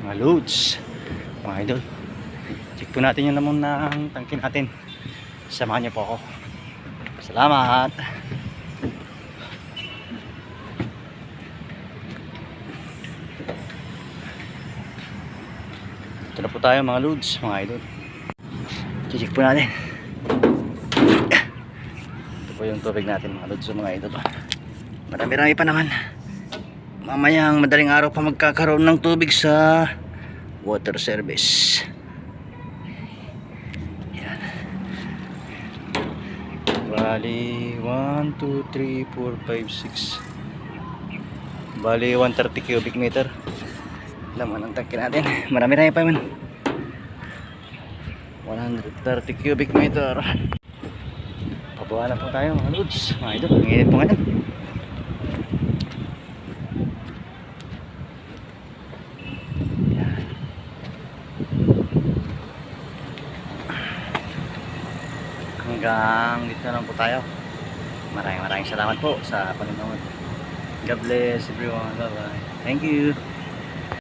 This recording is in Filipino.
mga loads, mga idol. Check po natin yung laman ng tangke natin. Samahan niyo po ako. Salamat. Ito na po tayo mga loads, mga idol. Check po natin. Ito po yung tubig natin mga loads, mga idol. Marami-rami pa naman. Mamayang madaling araw pa magkakaroon ng tubig sa water service. Yan. Bali 1, 2, 3, 4, 5, 6. Bali 130 cubic meter laman ang tangke natin. Marami-rami pa man. 130 cubic meter. Pabawa na po tayo mga loads, mga idol. Ang init po ngayon. Hanggang dito na lang po tayo. Maraming salamat po sa panonood. God bless everyone. Bye bye. Thank you.